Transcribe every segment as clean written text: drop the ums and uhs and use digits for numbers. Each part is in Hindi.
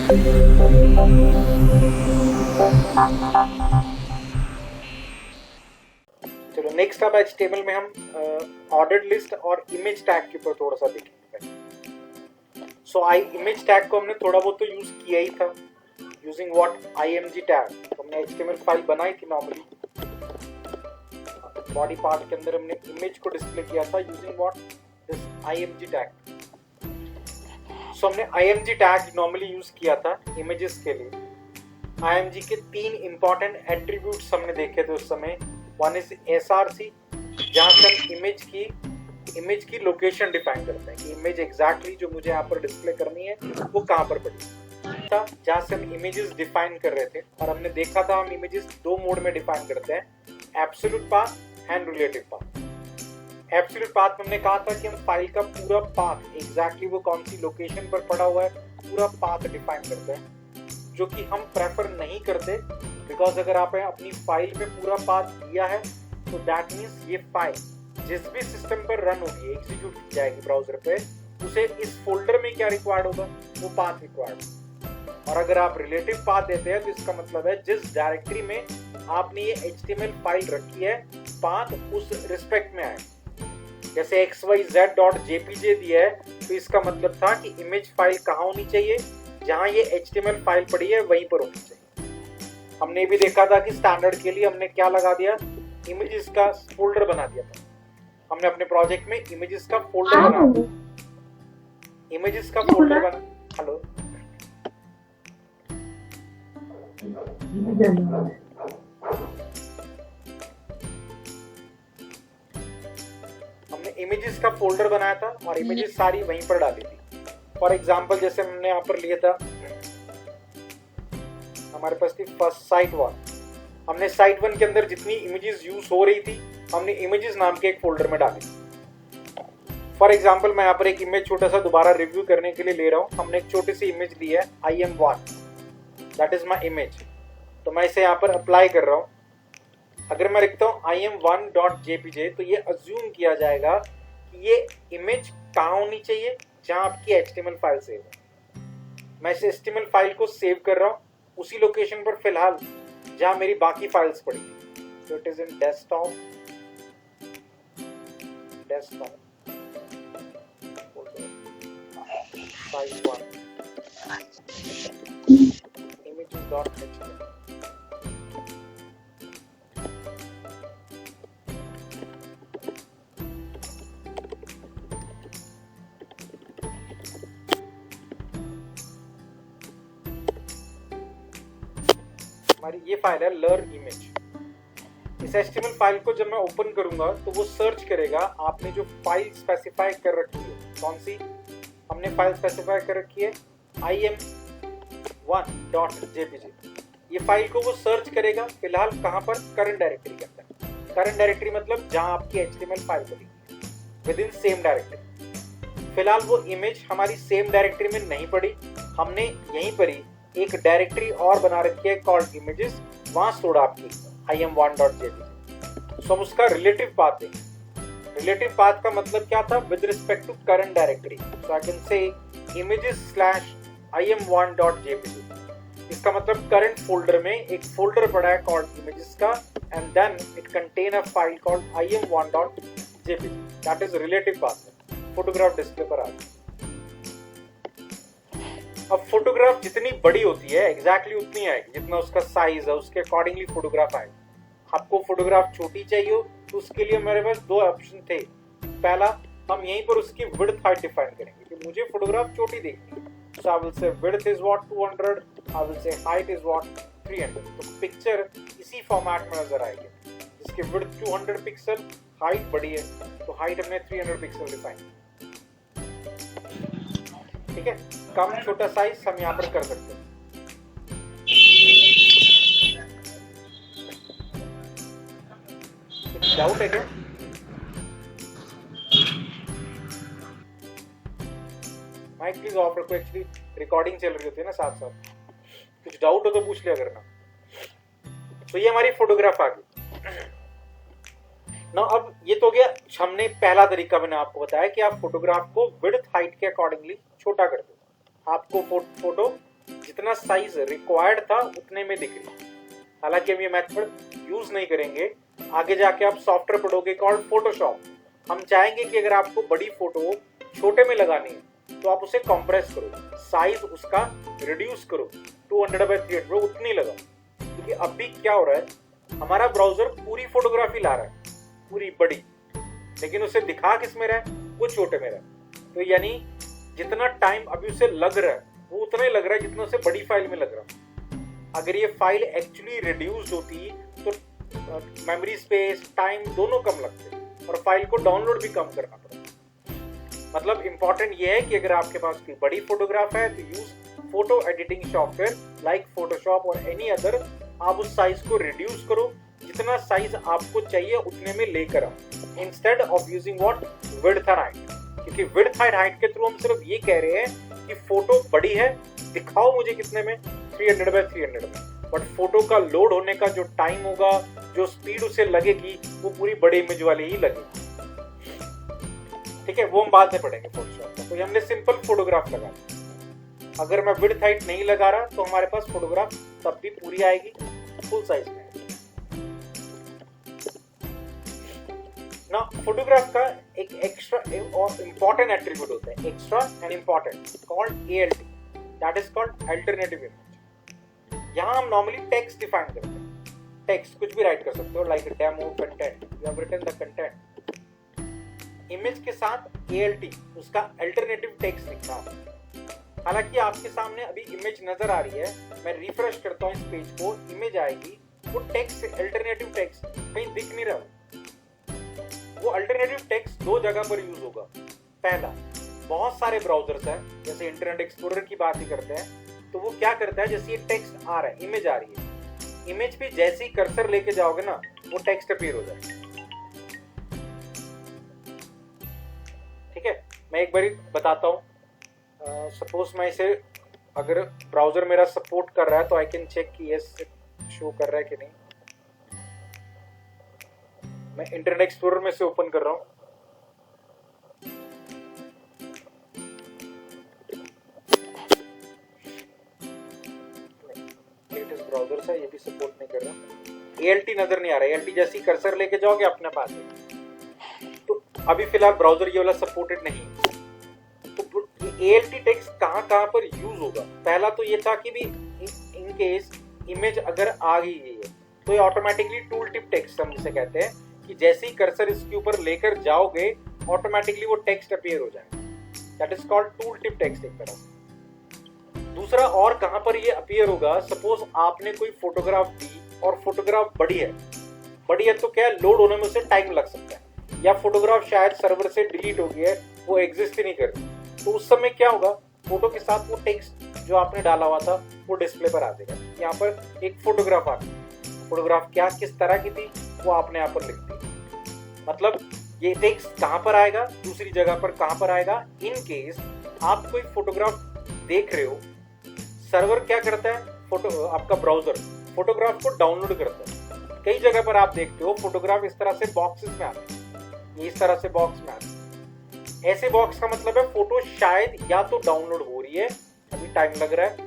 चलो नेक्स्ट अब HTML में हम ऑर्डर्ड लिस्ट और इमेज टैग के ऊपर थोड़ा सा देखेंगे। सो इमेज टैग को हमने थोड़ा बहुत तो यूज किया ही था यूजिंग व्हाट img टैग। तो हमने HTML फाइल बनाई थी नॉर्मली, बॉडी पार्ट के अंदर हमने इमेज को डिस्प्ले किया था using what this img tag. So हमने img टैग नॉर्मली यूज किया था इमेजेस के लिए। img के 3 इंपॉर्टेंट एट्रीब्यूट्स हमने देखे थे उस समय। वन इज src, जहाँ से हम इमेज की लोकेशन डिफाइन करते हैं कि इमेज एग्जैक्टली जो मुझे यहाँ पर डिस्प्ले करनी है वो कहाँ पर पड़ी था, जहाँ से हम इमेजेस डिफाइन कर रहे थे। और हमने देखा था हम इमेजेस 2 मोड में डिफाइन करते हैं, absolute path and relative path. Absolute path में हमने कहा था कि हम फाइल का पूरा पाथ एग्जैक्टली वो कौन सी लोकेशन पर पड़ा हुआ है पूरा पाथ डिफाइन करते हैं, जो कि हम प्रेफर नहीं करते। बिकॉज अगर आप अपनी फाइल में पूरा पाथ दिया है तो दैट मीन्स ये फाइल जिस भी सिस्टम पर रन होगी, एग्जीक्यूट की जाएगी ब्राउजर पे, उसे इस फोल्डर में क्या रिक्वायर्ड होगा, वो पाथ रिक्वायर्ड। और अगर आप रिलेटिव पाथ देते हैं तो इसका मतलब है जिस डायरेक्टरी में आपने ये HTML फाइल रखी है पाथ उस रिस्पेक्ट में आए। जैसे xyz.jpg दिया है तो इसका मतलब था कि इमेज फाइल कहाँ होनी चाहिए, जहाँ ये HTML फाइल पड़ी है वहीं पर होनी चाहिए। हमने भी देखा था कि स्टैंडर्ड के लिए हमने क्या लगा दिया, इमेजेस का फोल्डर बना दिया था। हमने अपने प्रोजेक्ट में इमेजेस का फोल्डर बना, इमेजेस का फोल्डर बना। हेलो, हमने इमेजेस का फोल्डर बनाया था और इमेजेस सारी वहीं पर डाली थी। फॉर एग्जांपल जैसे हमने यहाँ पर लिया था, हमारे पास थी फर्स्ट साइट 1। हमने साइट 1 के अंदर जितनी इमेजेस यूज हो रही थी हमने इमेजेस नाम के एक फोल्डर में डाली। फॉर एग्जांपल मैं यहाँ पर एक इमेज छोटा सा दोबारा रिव्यू करने के लिए ले रहा हूँ। हमने एक छोटी सी इमेज ली है IM1, that is my image. तो मैं इसे यहाँ पर अप्लाई कर रहा हूँ। अगर मैं लिखता हूँ im1.jpg तो ये अज्यूम किया जाएगा कि ये इमेज कहाँ होनी चाहिए, जहाँ आपकी HTML फाइल सेव है। मैं इस HTML फाइल को सेव कर रहा हूँ उसी लोकेशन पर फिलहाल जहाँ मेरी बाकी फाइल्स पड़ी। So it is in desktop site 1 images.html। हमारी ये फाइल है लर्न इमेज। इस HTML फाइल को जब मैं ओपन करूंगा तो वो सर्च करेगा आपने जो फाइल स्पेसिफाई कर रखी है। कौन सी हमने फाइल स्पेसिफाई कर रखी है, im1.jpg। ये फाइल को वो सर्च करेगा फिलहाल कहाँ पर, करंट डायरेक्टरी के अंदर। करंट डायरेक्टरी मतलब जहाँ आपकी HTML फाइल पड़ी विद इन सेम डायरेक्टरी। फिलहाल वो इमेज हमारी सेम डायरेक्टरी में नहीं पड़ी, हमने यहीं पर ही एक डायरेक्टरी और बना रखी है कॉल्ड इमेजेस, वहां स्टोर आपकी im1.jpg। सो हम उसका रिलेटिव पाथ देंगे। रिलेटिव पाथ का मतलब क्या था, with respect to current directory. So I can say images/im1.jpg। इसका मतलब करंट फोल्डर में एक फोल्डर पड़ा है कॉल्ड इमेजेस का, and then it contain a file called im1.jpg। That is relative path. Photograph display पर आ गया। अब फोटोग्राफ जितनी बड़ी होती है एग्जैक्टली उतनी आएगी जितना उसका साइज है, उसके अकॉर्डिंगली फोटोग्राफ आएगी। आपको फोटोग्राफ छोटी चाहिए हो तो उसके लिए मेरे पास 2 ऑप्शन थे। पहला, हम यहीं पर उसकी विड्थ हाइट डिफाइन करेंगे कि मुझे फोटोग्राफ छोटी देखनी है। So I will say width is what 200, I will say height is what 300। तो पिक्चर इसी फॉर्मेट में नजर आएगी जिसकी विड्थ 200 पिक्सल, हाइट बड़ी है तो हाइट हमने 300 पिक्सल डिफाइन। ठीक है, कम छोटा साइज हम यहाँ पर कर सकते हैं। कुछ डाउट है क्या? माइक प्लीज ऑफ रखो, एक्चुअली रिकॉर्डिंग चल रही होती है ना साथ साथ। कुछ डाउट हो तो पूछ लिया करना। तो ये हमारी फोटोग्राफ आ गई ना। अब ये तो गया, हमने पहला तरीका मैंने आपको बताया कि आप फोटोग्राफ को विड्थ हाइट के अकॉर्डिंगली छोटा कर दो। आपको फोटो जितना साइज रिक्वायर्ड था उतने में दिख रही। हालांकि हम ये मेथड यूज नहीं करेंगे, आगे जाके आप सॉफ्टवेयर पढ़ोगे कॉल्ड फोटोशॉप। हम चाहेंगे कि अगर आपको बड़ी फोटो छोटे में लगानी है तो आप उसे कंप्रेस करो, साइज उसका रिड्यूस करो, 200 बाय 300 उतनी लगाओ। क्योंकि अभी क्या हो रहा है, हमारा ब्राउजर पूरी फोटोग्राफी ला रहा है, पूरी बड़ी, लेकिन उसे दिखा किस में रहा है, वो छोटे में रहा है। तो यानी जितना टाइम अभी उसे लग रहा है वो उतना ही लग रहा है जितना उसे बड़ी फाइल में लग रहा है। अगर ये फाइल एक्चुअली रिड्यूस होती तो मेमोरी स्पेस, टाइम दोनों कम लगते और फाइल को डाउनलोड भी कम करना पड़ता। मतलब इंपॉर्टेंट ये है कि अगर आपके पास कोई बड़ी फोटोग्राफ है तो use photo editing software like Photoshop और एनी अदर। आप उस साइज को रिड्यूस करो, जितना साइज आपको चाहिए उतने में लेकर आओ, instead of using what, width and height. क्योंकि विड्थ एंड हाइट के थ्रू हम सिर्फ ये कह रहे हैं कि फोटो बड़ी है, दिखाओ मुझे कितने में, 300 बाय 300 में। बट फोटो का लोड होने का जो टाइम होगा, जो स्पीड उसे लगेगी, वो पूरी बड़ी इमेज वाली ही लगेगी। ठीक है, वो हम बाद में पढ़ेंगे फोटोशॉप में। तो हमने सिंपल फोटोग्राफ लगा, अगर मैं विड्थ हाइट नहीं लगा रहा तो हमारे पास फोटोग्राफ तब भी पूरी आएगी, फुल साइज में। ना फोटोग्राफ का एक एक्स्ट्रा और इंपॉर्टेंट एट्रीब्यूट होता है, extra and important, called ALT, that is called alternative image. यहाँ हम नॉर्मली टेक्स्ट डिफाइन करते हैं, टेक्स्ट कुछ भी राइट कर सकते हो, like demo content, you have written the content. Image के साथ ALT, उसका अल्टरनेटिव टेक्स्ट लिखना है। हालांकि आपके सामने अभी इमेज नजर आ रही है, मैं रिफ्रेश करता हूँ इस पेज को, इमेज आएगी, वो टेक्स्ट, अल्टरनेटिव टेक्स्ट कहीं दिख नहीं रहा। वो अल्टरनेटिव टेक्स्ट दो जगह पर यूज होगा। पहला, बहुत सारे ब्राउजर्स हैं, जैसे इंटरनेट एक्सप्लोरर की बात ही करते हैं, तो वो क्या करता है, जैसे ये टेक्स्ट आ रहा है, इमेज आ रही है, इमेज पे जैसे ही कर्सर लेके जाओगे ना, वो टेक्स्ट अपीयर हो जाएगा। ठीक है, मैं एक बार बताता हूँ। सपोज मैं इसे, अगर ब्राउजर मेरा सपोर्ट कर रहा है तो आई कैन चेक कि ये शो कर रहा है कि नहीं। मैं इंटरनेट एक्सप्लोरर में से ओपन कर रहा हूं। लेटेस्ट ब्राउजर से ये भी सपोर्ट नहीं कर रहा। ALT नजर नहीं आ रहा है, ALT जैसे ही कर्सर लेके जाओगे अपने पास है। तो अभी फिलहाल ब्राउजर ये वाला सपोर्टेड नहीं है। तो ALT टेक्स्ट कहां पर यूज होगा? पहला तो ये था कि भी इन केस इमेज अगर आ गई है तो ये ऑटोमेटिकली टूल टिप टेक्स्ट हम जिसे कहते हैं, कि जैसे ही कर्सर इसके ऊपर लेकर जाओगे ऑटोमेटिकली वो टेक्स्ट अपीयर हो जाएगा। That is called tool tip text एक तरह से। दूसरा और कहां पर ये अपीयर होगा, सपोज आपने कोई फोटोग्राफ दी और फोटोग्राफ बड़ी है तो क्या लोड होने में उसे टाइम लग सकता है, या फोटोग्राफ शायद सर्वर से डिलीट हो गई है, वो एग्जिस्ट ही नहीं कर रही, तो उस समय क्या होगा, फोटो के साथ वो टेक्स्ट जो आपने डाला हुआ था वो डिस्प्ले पर आ जाएगा। यहाँ पर एक फोटोग्राफ आ गई, फोटोग्राफ क्या किस तरह की थी वो आपने यहाँ पर लिख दी। मतलब ये टेक्स्ट कहां पर आएगा, दूसरी जगह पर कहां पर आएगा, इन केस आप कोई फोटोग्राफ देख रहे हो, सर्वर क्या करता है, आपका ब्राउजर फोटोग्राफ को डाउनलोड करता है। कई जगह पर आप देखते हो फोटोग्राफ इस तरह से बॉक्सेस में आते हैं, इस तरह से बॉक्स में आते हैं। ऐसे बॉक्स का मतलब है फोटो शायद या तो डाउनलोड हो रही है, अभी टाइम लग रहा है,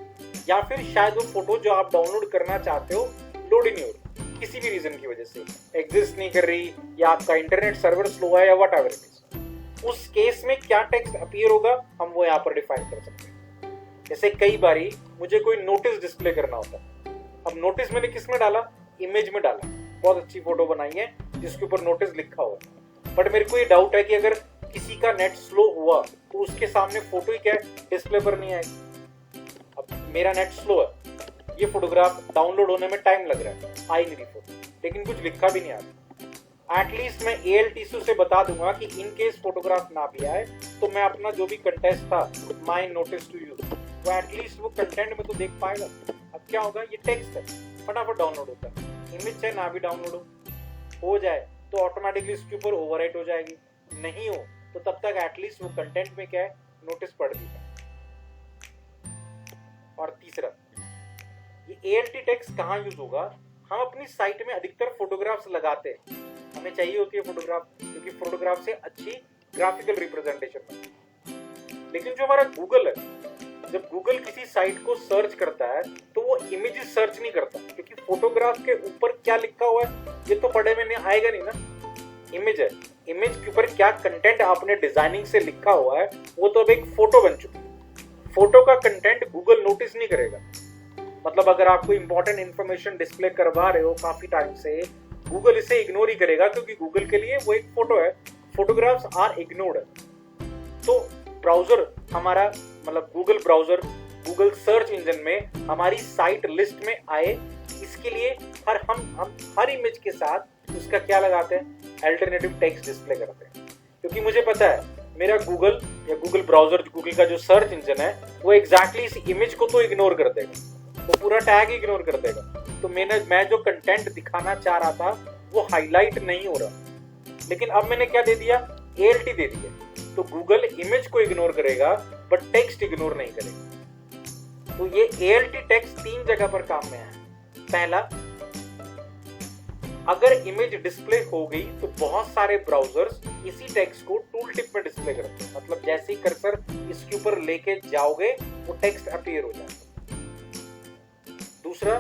या फिर शायद वो फोटो जो आप डाउनलोड करना चाहते हो लोड ही नहीं हो रही, किसी भी रीजन की वजह से एग्जिस्ट नहीं कर रही, या आपका इंटरनेट सर्वर स्लो है, या व्हाटएवर इट इज। उस केस में क्या टेक्स्ट अपीयर होगा हम वो यहाँ पर डिफाइन कर सकते हैं। जैसे कई बारी मुझे कोई नोटिस डिस्प्ले करना होता है, अब नोटिस मैंने किस में डाला, इमेज में डाला, बहुत अच्छी फोटो बनाई है जिसके ऊपर नोटिस लिखा हुआ, बट मेरे को ये डाउट है कि अगर किसी का नेट स्लो हुआ तो उसके सामने फोटो ही क्या डिस्प्ले पर नहीं आएगी। अब मेरा नेट स्लो है, ये फोटोग्राफ डाउनलोड होने में टाइम लग रहा है, आई नहीं रही फोटो, लेकिन कुछ लिखा भी नहीं आ रहा। एटलीस्ट मैं ALT से बता दूंगा कि इन केस फोटोग्राफ ना भी आए तो मैं अपना जो भी कंटेस्ट था, माय नोटिस टू यू, वो एटलीस्ट वो कंटेंट में तो देख पाएगा। अब क्या होगा, ये टेक्स्ट है, फटाफट डाउनलोड होता है, इमेज चाहे ना भी डाउनलोड हो जाए तो ऑटोमेटिकली इसके ऊपर ओवरराइट हो जाएगी, नहीं हो तो तब तक एटलीस्ट वो कंटेंट में क्या है, नोटिस पढ़ लीजिए। और तीसरा, ये ALT टेक्स्ट कहाँ यूज होगा, हम अपनी साइट में अधिकतर फोटोग्राफ्स लगाते हैं, हमें चाहिए होती है फोटोग्राफ, क्योंकि फोटोग्राफ से अच्छी ग्राफिकल रिप्रेजेंटेशन बनती है। लेकिन जो हमारा गूगल है जब गूगल किसी साइट को सर्च करता है तो वो इमेजेस सर्च नहीं करता, क्योंकि फोटोग्राफ के ऊपर क्या लिखा हुआ है ये तो पढ़े में नहीं आएगा नहीं ना। इमेज है, इमेज के ऊपर क्या कंटेंट आपने डिजाइनिंग से लिखा हुआ है वो तो अब एक फोटो बन चुकी है। फोटो का कंटेंट गूगल नोटिस नहीं करेगा। मतलब अगर आप कोई इंपॉर्टेंट इंफॉर्मेशन डिस्प्ले करवा रहे हो काफी टाइम से, गूगल इसे इग्नोर ही करेगा, क्योंकि गूगल के लिए वो एक फोटो है। Photographs are ignored. तो ब्राउजर हमारा, मतलब Google browser Google search engine में हमारी साइट लिस्ट में आए, इसके लिए हम हर इमेज के साथ उसका क्या लगाते हैं, अल्टरनेटिव टेक्स्ट डिस्प्ले करते हैं। क्योंकि मुझे पता है मेरा गूगल या गूगल ब्राउजर, गूगल का जो सर्च इंजन है वो एग्जैक्टली इस इमेज को तो इग्नोर कर देगा, वो पूरा टैग इग्नोर कर देगा। तो मैं जो कंटेंट दिखाना चाह रहा था वो हाईलाइट नहीं हो रहा, लेकिन अब मैंने क्या दे दिया, ALT दे दिया। तो गूगल इमेज को इग्नोर करेगा बट टेक्स्ट इग्नोर नहीं करेगा। तो ये ALT टेक्स्ट 3 जगह पर काम में है। पहला, अगर इमेज डिस्प्ले हो गई तो बहुत सारे ब्राउजर्स इसी टेक्स्ट को टूल टिप में डिस्प्ले करते हैं। मतलब जैसे ही कर्सर इसके ऊपर लेके जाओगे वो टेक्स्ट अपीयर हो जाएगा। दूसरा,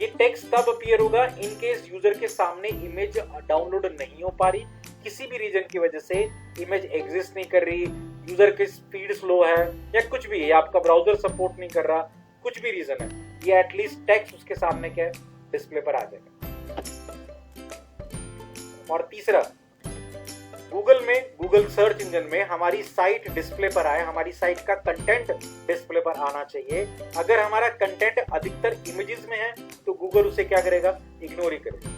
ये टेक्स्ट तब अपीयर होगा इन केस यूजर के सामने इमेज डाउनलोड नहीं हो पा रही, किसी भी रीजन की वजह से इमेज एग्जिस्ट नहीं कर रही, यूजर की स्पीड स्लो है या कुछ भी है, आपका ब्राउजर सपोर्ट नहीं कर रहा, कुछ भी रीजन है, ये एटलीस्ट टेक्स्ट उसके सामने क्या डिस्प्ले पर आ जाएगा। और तीसरा, गूगल में, गूगल सर्च इंजन में हमारी साइट डिस्प्ले पर आए, हमारी साइट का कंटेंट डिस्प्ले पर आना चाहिए। अगर हमारा कंटेंट अधिकतर इमेजेस में है तो गूगल उसे क्या करेगा, इग्नोर ही करेगा।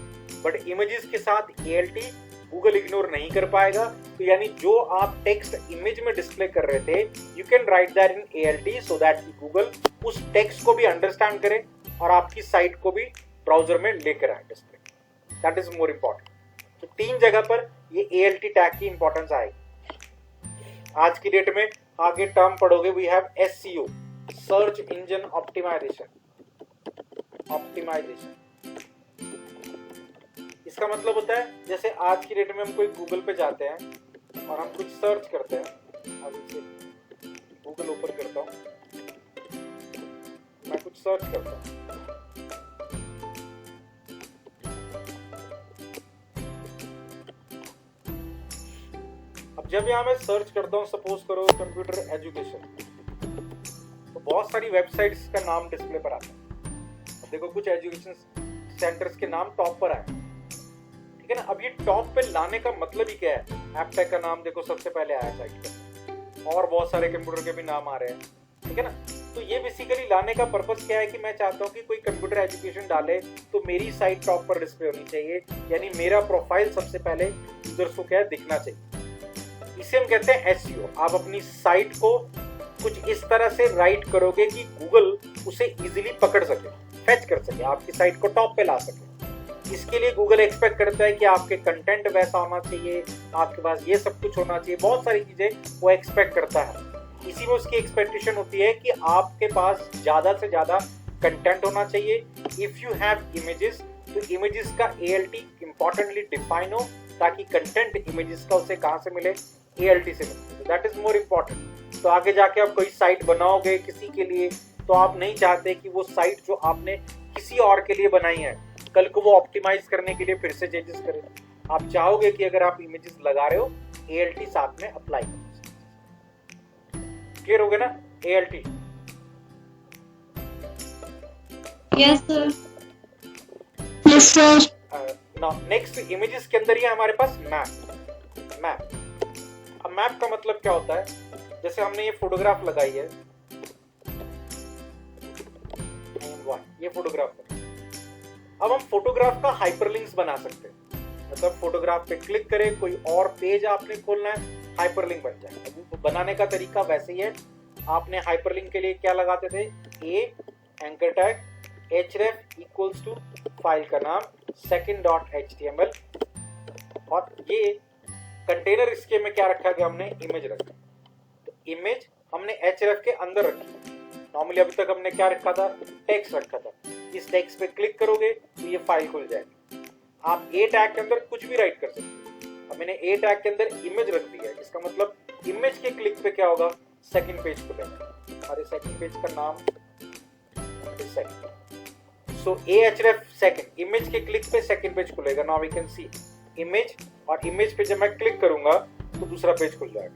बट इमेजेस के साथ ALT गूगल इग्नोर नहीं कर पाएगा। तो यानी जो आप टेक्स्ट इमेज में डिस्प्ले कर रहे थे, you can write that in ALT so that Google उस टेक्स्ट को भी अंडरस्टैंड करे और आपकी साइट को भी ब्राउजर में लेकर आए display. That is more important. तो 3 जगह पर ये ALT टैग की इंपॉर्टेंस आएगी। आज की डेट में आगे टर्म पढ़ोगे, we have SEO, search engine optimisation. इसका मतलब होता है जैसे आज की डेट में हम कोई गूगल पे जाते हैं और हम कुछ सर्च करते हैं। अब इसे गूगल ओपन करता हूं, मैं कुछ सर्च करता हूं, जब यहाँ मैं सर्च करता हूँ, सपोज करो कंप्यूटर एजुकेशन, तो बहुत सारी वेबसाइट्स का नाम डिस्प्ले पर आता है। देखो कुछ एजुकेशन सेंटर्स के नाम टॉप पर आए, ठीक है ना। अब ये टॉप पे लाने का मतलब ही क्या है, एपटेक का नाम देखो सबसे पहले आया साइट पर, और बहुत सारे कंप्यूटर के भी नाम आ रहे हैं, ठीक है ना। तो ये बेसिकली लाने का पर्पस क्या है कि मैं चाहता हूँ कि कोई कंप्यूटर एजुकेशन डाले तो मेरी साइट टॉप पर डिस्प्ले होनी चाहिए, यानी मेरा प्रोफाइल सबसे पहले यूजर्स को क्या है, दिखना चाहिए। इसे हम कहते हैं SEO। आप अपनी साइट को कुछ इस तरह से राइट करोगे कि गूगल उसे इजीली पकड़ सके, फेच कर सके, आपकी साइट को टॉप पे ला सके। इसके लिए गूगल एक्सपेक्ट करता है कि आपके कंटेंट वैसा होना चाहिए, आपके पास ये सब कुछ होना चाहिए, बहुत सारी चीजें वो एक्सपेक्ट करता है। इसी में उसकी एक्सपेक्टेशन होती है कि आपके पास ज्यादा से ज्यादा कंटेंट होना चाहिए। इफ यू हैव इमेजेस, तो इमेजेस का ALT इंपॉर्टेंटली डिफाइन हो, ताकि कंटेंट इमेजेस का उसे कहां से मिले, ALT से मिले। That is more important. तो आगे जाके आप कोई साइट बनाओगे किसी के लिए, तो आप नहीं चाहते कि वो साइट जो आपने किसी और के लिए बनाई है, कल को वो ऑप्टिमाइज करने के लिए फिर से चेंजेस करें। आप चाहोगे कि अगर आप इमेजेस लगा रहे हो, ALT साथ में अप्लाई करो। क्लियर हो गया ना ALT? Yes sir. Yes sir. Now next, images के अंदर ही हमारे पास मैप। अब मैप का मतलब क्या होता है, जैसे हमने ये फोटोग्राफ लगाई है, ये फोटोग्राफ है। अब हम फोटोग्राफ का हाइपरलिंक्स बना सकते हैं। मतलब फोटोग्राफ पे क्लिक करें, कोई और पेज आपने खोलना है, हाइपरलिंक बन जाएगा। तो बनाने का तरीका वैसे ही है। आपने हाइपरलिंक के लिए क्या लगाते थे, anchor tag, href equals to file का नाम second.html, और ये कंटेनर, इसके में क्या रखा गया, हमने इमेज रखा। तो इमेज हमने href के अंदर रखी। नॉर्मली अभी तक हमने क्या रखा था, टेक्स्ट रखा था। इस टेक्स्ट पे क्लिक करोगे तो ये फाइल खुल जाएगी। आप A टैग के अंदर कुछ भी राइट कर सकते हो। अब मैंने A टैग के अंदर इमेज रख दिया है, इसका मतलब इमेज के क्लिक पे क्या होगा, सेकंड पेज खुलेगा। हमारे सेकंड पेज का नाम second. So ahref second image के क्लिक पे सेकंड पेज खुलेगा। Now we can see image, और इमेज पे जब मैं क्लिक करूंगा तो दूसरा पेज खुल जाएगा।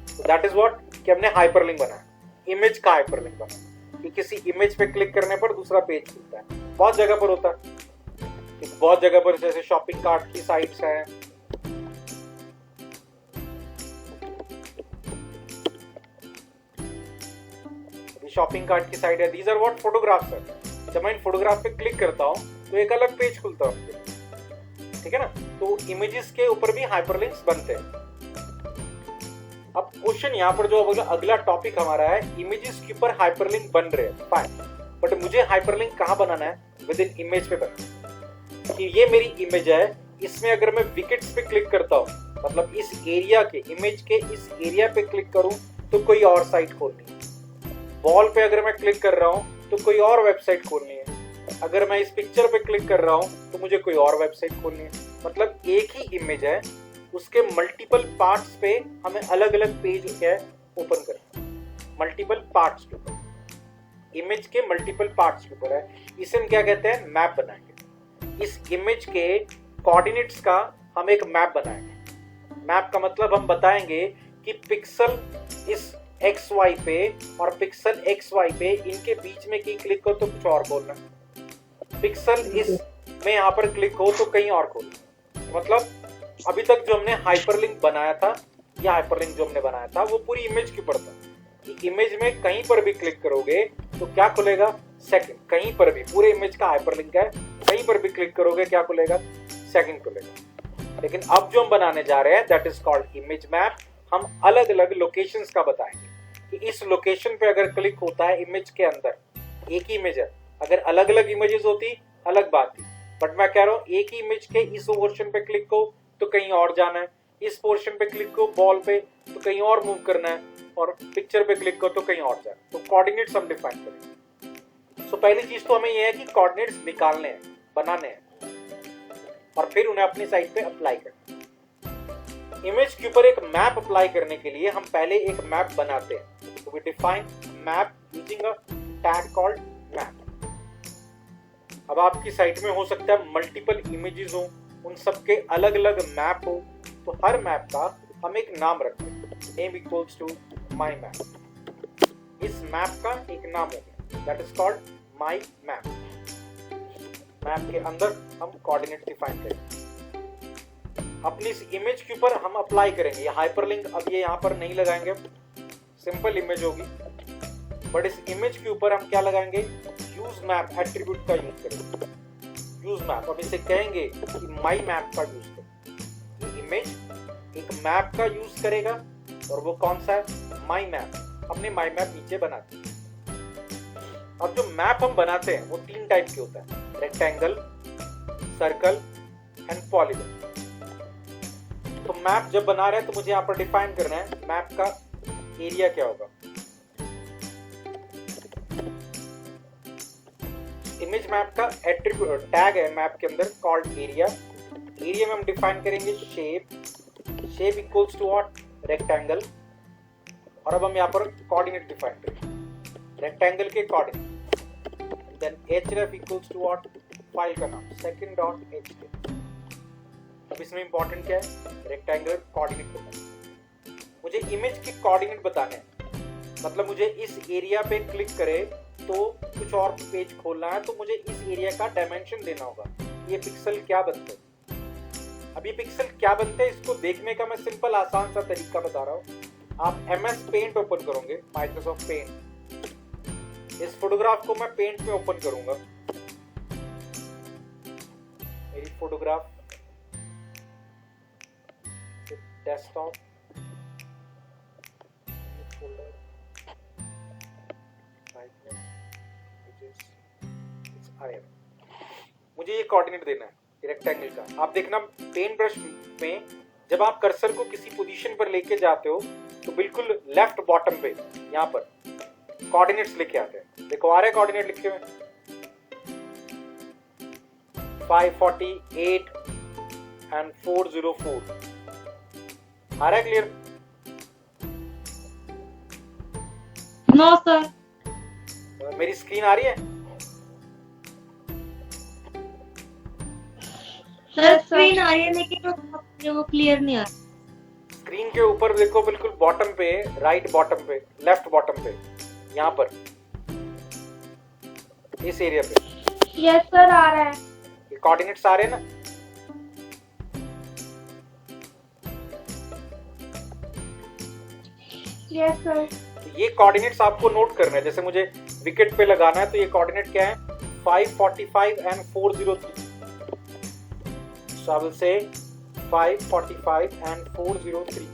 तो दैट इज व्हाट कि हमने हाइपरलिंक बनाया, इमेज का हाइपरलिंक बनाया कि किसी इमेज पे क्लिक करने पर दूसरा पेज खुलता है। बहुत जगह पर होता है, बहुत जगह पर, जैसे शॉपिंग कार्ट की साइट्स हैं, शॉपिंग कार्ट की साइट है, दीज आर व्हाट फोटोग्राफ्स है। जब मैं इन फोटोग्राफ पे क्लिक करता हूँ तो एक अलग पेज खुलता है, ठीक है ना। तो इमेजेस के ऊपर भी हाइपरलिंक्स बनते हैं। अब क्वेश्चन यहाँ पर जो अगला टॉपिक हमारा है, इमेजेस के ऊपर हाइपरलिंक बन रहे हैं, फाइन, बट मुझे हाइपरलिंक कहाँ बनाना है? विद इन इमेज पे बनाना। कि ये मेरी इमेज है, इसमें अगर मैं विकेट्स पे क्लिक करता हूँ, मतलब इस एरिया के, इमेज के इस एरिया पे क्लिक करूं तो कोई और साइट खोलनी है। वॉल पे अगर मैं क्लिक कर रहा हूं तो कोई और वेबसाइट खोलनी है। अगर मैं इस पिक्चर पे क्लिक कर रहा हूं तो मुझे कोई और वेबसाइट खोलनी है। मतलब एक ही इमेज है, उसके मल्टीपल पार्ट्स पे हमें अलग अलग पेज क्या है ओपन करना है, मल्टीपल पार्ट्स के ऊपर, इमेज के मल्टीपल पार्ट्स के ऊपर है। इसे हम क्या कहते हैं? मैप बनाएंगे। इस इमेज के कोऑर्डिनेट्स का हम एक मैप बनाएंगे। मैप का मतलब हम बताएंगे कि पिक्सल इस XY पे और पिक्सल XY पे इनके बीच में की क्लिक हो तो कुछ और बोलना, पिक्सल इस में यहाँ पर क्लिक हो तो कहीं और खोलना। मतलब अभी तक जो हमने हाइपरलिंक बनाया था, या हाइपरलिंक जो हमने बनाया था वो पूरी इमेज के ऊपर था कि इमेज में कहीं पर भी क्लिक करोगे तो क्या खुलेगा? सेकंड। कहीं पर भी, पूरे इमेज का हाइपरलिंक है, कहीं पर भी क्लिक करोगे क्या खुलेगा? सेकंड खुलेगा। लेकिन अब जो हम बनाने जा रहे हैं that is called image map. हम अलग अलग लोकेशंस का बताएंगे कि इस लोकेशन पे अगर क्लिक होता है इमेज के अंदर, एक ही इमेज है, अगर अलग अलग इमेजेस होती अलग बात थी, बट मैं कह रहा हूँ एक ही इमेज के इस पोर्शन पे क्लिक हो तो कहीं और जाना है, इस पोर्शन पे क्लिक हो बॉल पे तो कहीं और मूव करना है, और पिक्चर पे क्लिक हो तो कहीं और जाना। तो कोऑर्डिनेट्स हम डिफाइन करेंगे। सो पहली चीज तो हमें यह है कि कोऑर्डिनेट्स निकालने हैं, बनाने हैं, और फिर उन्हें अपनी साइट पे अप्लाई करना। इमेज के ऊपर एक मैप अप्लाई करने के लिए हम पहले एक मैप बनाते हैं। तो we define map using a tag called map. अब आपकी साइट में हो सकता है मल्टीपल इमेजेस हो, उन सबके अलग अलग मैप हो, तो हर मैप का हम एक नाम रखते हैं। Name equals to my map. इस मैप का एक नाम हो गया, that is called my map. Map के अंदर हम कोऑर्डिनेट डिफाइन करेंगे। अपनी इस इमेज के ऊपर हम अप्लाई करेंगे। ये हाइपरलिंक अब ये यहाँ पर नहीं लगाएंगे, सिंपल इमेज होगी, बट इस इमेज के ऊपर हम क्या लगाएंगे? यूज मैप एट्रीब्यूट का यूज करेंगे। यूज मैप, अब इसे कहेंगे कि माई मैप का यूज करें। ये इमेज एक मैप का यूज करेगा, और वो कौन सा है? माई मैप। हमने माई मैप नीचे बना दिया। अब जो मैप हम बनाते हैं वो 3 टाइप के होता है, रेक्टेंगल, सर्कल एंड पॉलीगन। तो मैप जब बना रहे हैं तो मुझे यहाँ पर डिफाइन करना है मैप का एरिया क्या होगा। इमेज मैप का एट्रीब्यूट टैग है मैप के अंदर कॉल्ड एरिया। एरिया में हम डिफाइन करेंगे shape, shape equals to what? Rectangle. और अब हम यहाँ पर कोऑर्डिनेट डिफाइन करेंगे, रेक्टेंगल के coordinate. Then href equals to what? File का नाम second.html। अब इसमें इंपॉर्टेंट क्या है? रेक्टेंगुलर कोऑर्डिनेट बताना। मुझे इमेज के कोऑर्डिनेट बताने हैं, मतलब मुझे इस एरिया पे क्लिक करे तो कुछ और पेज खोलना है, तो मुझे इस एरिया का डायमेंशन देना होगा। ये पिक्सल क्या बनते हैं? अब ये पिक्सल क्या बनते हैं इसको देखने का मैं सिंपल आसान सा तरीका बता रहा हूँ। आप MS पेंट ओपन करोगे, माइक्रोसॉफ्ट पेंट। इस फोटोग्राफ को मैं पेंट में ओपन करूंगा, मेरी फोटोग्राफ डेस्कटॉप फोल्डर मुझे ये कोऑर्डिनेट देना है रेक्टेंगल का। आप देखना पेंट ब्रश में जब आप कर्सर को किसी पोजीशन पर लेके जाते हो तो बिल्कुल लेफ्ट बॉटम पे यहाँ पर कोऑर्डिनेट्स लिखे आते हैं। देखो आ रहे कोऑर्डिनेट लिखे हुए 548 एंड 404 आ रहा है क्लियर? No sir. मेरी स्क्रीन आ रही है? सर स्क्रीन आ रही है लेकिन वो क्लियर नहीं आ रहा। स्क्रीन के ऊपर देखो, बिल्कुल बॉटम पे, राइट बॉटम पे, लेफ्ट बॉटम पे, यहाँ पर इस एरिया पे। यस सर आ रहा है। ये कोऑर्डिनेट्स आ रहे हैं ना? Yes sir. ये कोऑर्डिनेट्स आपको नोट करना है। जैसे मुझे विकेट पे लगाना है तो ये कोऑर्डिनेट क्या है? 545 एंड 403। सो आई विल से 545 एंड 403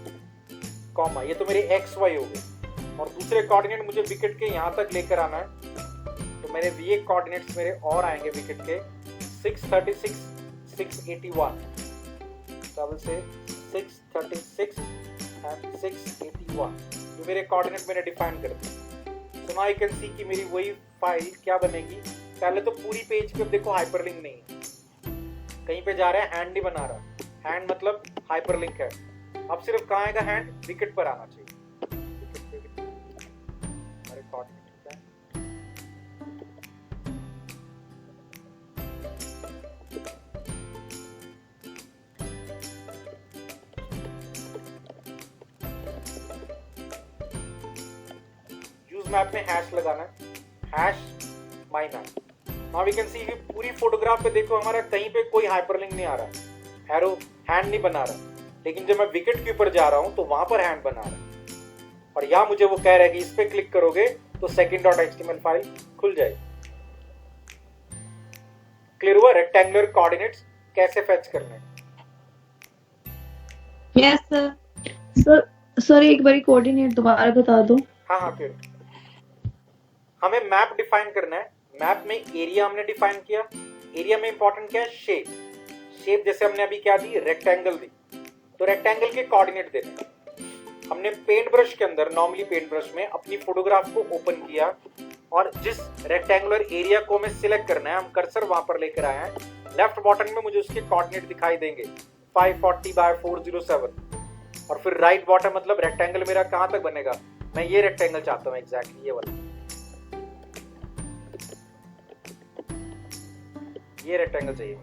कॉमा, ये तो मेरे एक्स वाई हो गए। और दूसरे कोऑर्डिनेट मुझे विकेट के यहाँ तक लेकर आना है, तो मेरे ये कोऑर्डिनेट्स मेरे और आएंगे विकेट के 636 681। सो आई विल से 636 एंड 681। ये मेरे कोऑर्डिनेट मैंने डिफाइन कर दिए। So now you can see कि मेरी वही फाइल क्या बनेगी। पहले तो पूरी पेज पे अब देखो हाइपरलिंक नहीं है, कहीं पे जा रहा है, हैंड नहीं बना रहा। हैंड मतलब हाइपरलिंक है। अब सिर्फ कहाँ आएगा हैंड? विकेट पर आना चाहिए। हमारे कोऑर्डिनेट क्या है? यूज मैप में हैश लगाना है, hash my map. Now we can see कि पूरी फोटोग्राफ पे देखो हमारा कहीं पे कोई हाइपरलिंक नहीं आ रहा, एरो हैंड नहीं बना रहा। लेकिन जब मैं विकेट के ऊपर जा रहा हूं तो वहां पर हैंड बना रहा है। और यहां मुझे वो कह रहा है कि इस पे क्लिक करोगे तो second.html फाइल खुल जाएगी। क्लियर हुआ रेक्टेंगुलर कोऑर्डिनेट्स कैसे फेच करने हैं? Yes sir. सर एक बार कोऑर्डिनेट दोबारा बता दो। हाँ फिर हमें मैप डिफाइन करना है। मैप में एरिया हमने डिफाइन किया। एरिया में इंपॉर्टेंट क्या है? शेप। शेप जैसे हमने अभी क्या दी? रेक्टेंगल दी, तो रेक्टेंगल के कोऑर्डिनेट देने। हमने पेंट ब्रश के अंदर, नॉर्मली पेंट ब्रश में अपनी फोटोग्राफ को ओपन किया और जिस रेक्टेंगुलर एरिया को हमें सिलेक्ट करना है, हम कर्सर वहां पर लेकर आए हैं। लेफ्ट बॉटम में मुझे उसके कोऑर्डिनेट दिखाई देंगे 540 बाय 407। और फिर राइट बॉटम मतलब रेक्टेंगल मेरा कहां तक बनेगा? मैं ये रेक्टेंगल चाहता हूं, एग्जैक्टली ये वाला, ये रेक्टेंगल चाहिए।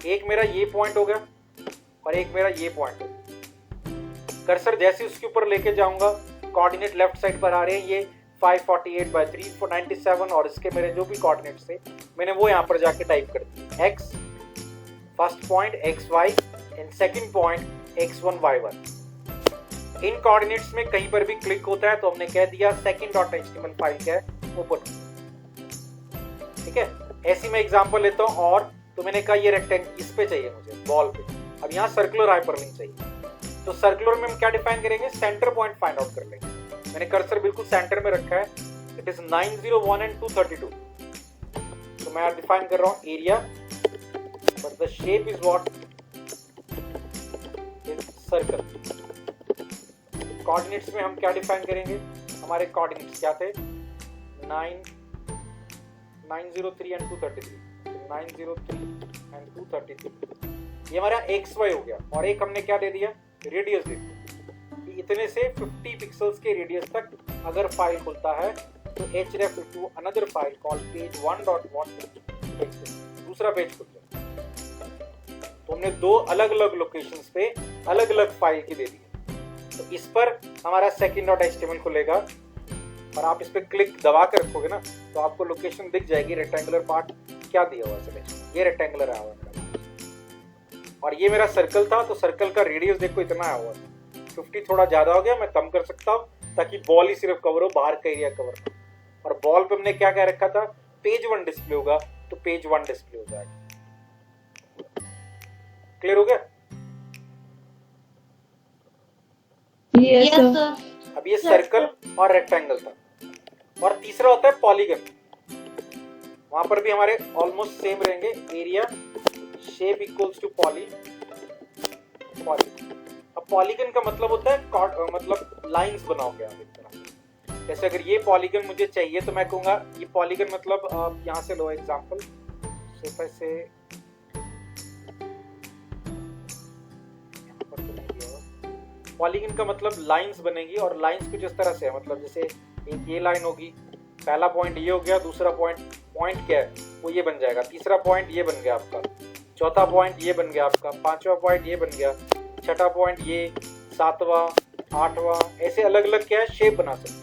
एक मेरा ये पॉइंट हो गया और एक मेरा ये पॉइंट हो गया। कर्सर जैसे उसके ऊपर लेके जाऊंगा, कोऑर्डिनेट लेफ्ट साइड पर आ रहे हैं, ये 548 बाय 397। और इसके मेरे जो भी कोऑर्डिनेट्स थे मैंने वो यहाँ पर जाके टाइप कर दिए। X first point XY and second point X1 Y1। In coordinates में कहीं पर भी क्लिक होता है तो हमने कह दिया second.html फाइल क्या है? ओपन। ठीक है, ऐसी मैं एग्जांपल लेता हूं। और तो मैंने कहा ये रेक्टेंगल इस पे चाहिए मुझे, बॉल पे। अब यहाँ सर्कुलर हाइपरलिंक चाहिए, तो सर्कुलर में हम क्या डिफाइन करेंगे? सेंटर पॉइंट फाइंड आउट कर लेंगे। मैंने कर्सर बिल्कुल सेंटर में रखा है, इट इज 901 एंड 232। तो मैं डिफाइन कर रहा हूँ area, but the shape is what? Circle. Coordinates में हम क्या डिफाइन करेंगे? हमारे कोऑर्डिनेट्स क्या थे? 903 एंड 233। 903 एंड 233 ये हमारा XY हो गया। और एक हमने क्या दे दिया? रेडियस दे दिया कि इतने से 50 पिक्सल्स के रेडियस तक अगर फाइल खुलता है तो href to another file called page1.what दूसरा पेज खुल जाए। तो हमने दो अलग अलग लोकेशंस पे अलग अलग फाइल की दे दी। तो इस पर हमारा second.html खुलेगा और आप इस पे क्लिक दबा कर रखोगे ना तो आपको लोकेशन दिख जाएगी। रेक्टेंगुलर पार्ट क्या दिया हुआ है? ये रेक्टेंगुलर आया हुआ है और ये मेरा सर्कल था, तो सर्कल का रेडियस देखो इतना आया हुआ है। 50 थोड़ा ज्यादा हो गया, मैं कम कर सकता हूँ ताकि बॉल ही सिर्फ कवर हो, बाहर का एरिया कवर हो। और बॉल पे हमने क्या कह रखा था? पेज 1 डिस्प्ले होगा, तो पेज 1 डिस्प्ले हो जाएगा। क्लियर हो गया? Yes sir. अब ये सर्कल और रेक्टेंगल था। और तीसरा होता है पॉलीगन। वहां पर भी हमारे ऑलमोस्ट सेम रहेंगे। Area shape equals to poly. अब पॉलीगन का मतलब होता है मतलब लाइंस बनाओगे आप एक तरह। जैसे अगर ये पॉलीगन मुझे चाहिए तो मैं कहूंगा ये पॉलीगन मतलब यहाँ से लो एग्जांपल। सिर्फ ऐसे यहाँ पर तो नहीं दिया हुआ। पॉलीगन का मतलब लाइंस बनेगी, और लाइंस कुछ इस तरह से है, मतलब जैसे एक ये लाइन होगी, पहला पॉइंट ये हो गया, दूसरा पॉइंट क्या है वो ये बन जाएगा, तीसरा पॉइंट ये बन गया आपका, चौथा पॉइंट ये बन गया आपका, पांचवा पॉइंट ये बन गया, छठा पॉइंट ये, सातवां, आठवां, ऐसे अलग अलग क्या है शेप बना सकते हो।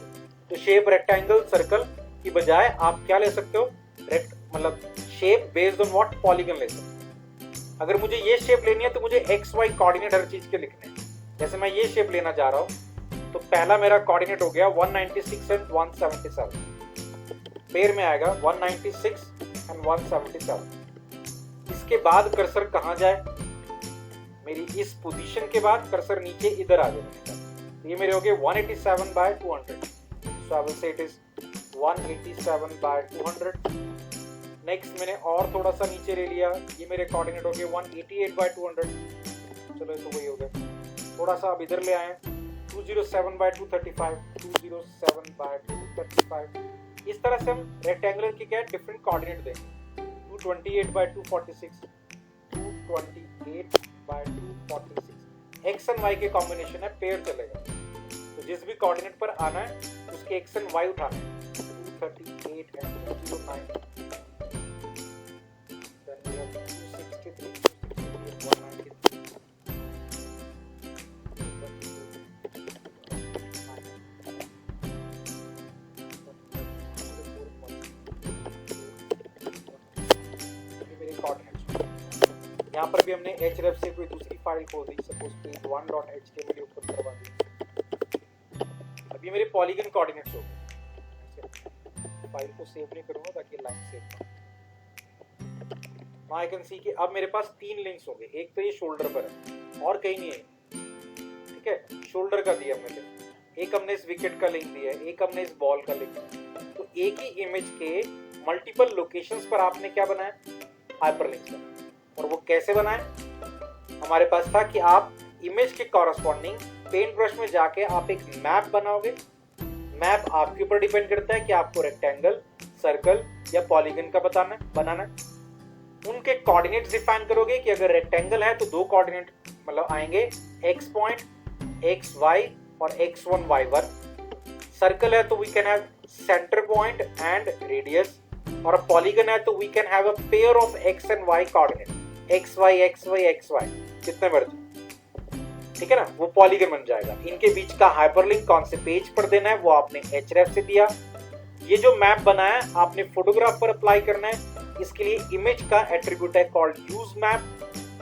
तो शेप रेक्टेंगल सर्कल की बजाय आप क्या ले सकते हो, मतलब shape based on what, polygon ले सकते हो। अगर मुझे ये शेप लेनी है तो मुझे एक्स वाई कोऑर्डिनेट हर चीज के लिखने हैं। जैसे मैं ये शेप लेना चाह रहा हूँ, तो पहला मेरा कोऑर्डिनेट हो गया 196 एंड 177, पेयर में आएगा 196 एंड 177। इसके बाद कर्सर कहाँ जाए, मेरी इस पोजीशन के बाद कर्सर नीचे इधर आ जाए, तो ये मेरे हो गए 187/200, so I will say it is 187/200। Next मैंने और थोड़ा सा नीचे ले लिया, ये मेरे कोऑर्डिनेट हो गए 188/200, चलो ये तो वही हो गया। थोड़ा सा अब इधर ले आए 207/235, 207/235। इस तरह से हम रेक्टेंगुलर के क्या डिफरेंट कोऑर्डिनेट देंगे, 228/246, 228/246। एक्स एंड वाई के कॉम्बिनेशन है, पेयर चलेगा, तो जिस भी कोऑर्डिनेट पर आना है उसके एक्स एंड वाई उठाना है, 238 एंड 209, then we have 263, 193, यहाँ पर भी हमने href से कोई दूसरी फाइल खोल दी, सपोज page1.html ऊपर करवा दी। अभी मेरे पॉलीगन कोऑर्डिनेट्स हो गए, फाइल को सेव नहीं करूंगा ताकि लाइन सेव हो। नाउ आई कैन सी कि अब मेरे पास 3 लिंक्स होंगे, एक तो ये शोल्डर पर है और कहीं नहीं है, ठीक है, शोल्डर का दिया हमने, एक हमने इस विकेट का लिंक दिया है, एक हमने इस बॉल का लिंक दिया। तो एक ही इमेज के मल्टीपल लोकेशंस पर आपने क्या बनाया, हाइपरलिंक्स बनाया। और वो कैसे बनाए, हमारे पास था कि आप इमेज के कॉरस्पॉन्डिंग पेंट ब्रश में जाके आप एक मैप बनाओगे। मैप आपके ऊपर डिपेंड करता है कि आपको रेक्टेंगल, सर्कल या पॉलीगन का बनाना है। उनके कोऑर्डिनेट्स डिफाइन करोगे कि अगर रेक्टेंगल है तो 2 कोऑर्डिनेट मतलब आएंगे, एक्स पॉइंट, एक्स वाई और x1 y1। सर्कल है तो we can have centre point and radius, और पॉलीगन है तो we can have a pair of x and y coordinate, xy xy xy कितने मर्जी, ठीक है ना, वो पॉलीगन बन जाएगा। इनके बीच का हाइपरलिंक कौन से पेज पर देना है वो आपने href से दिया। ये जो मैप बनाया आपने फोटोग्राफ पर अप्लाई करना है, इसके लिए इमेज का एट्रीब्यूट है कॉल्ड यूज मैप,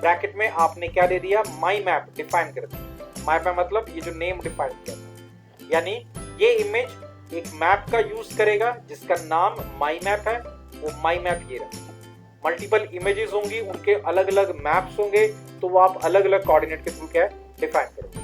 ब्रैकेट में आपने क्या दे दिया, माई मैप डिफाइन कर दिया। माई मैप मतलब ये जो नेम डिफाइन किया, यानी ये इमेज एक मैप का यूज करेगा जिसका नाम माई मैप है, वो माई मैप ये रहा। मल्टीपल इमेजेस होंगी, उनके अलग अलग मैप्स होंगे, तो वो आप अलग अलग कोऑर्डिनेट के थ्रू क्या डिफाइन करोगे।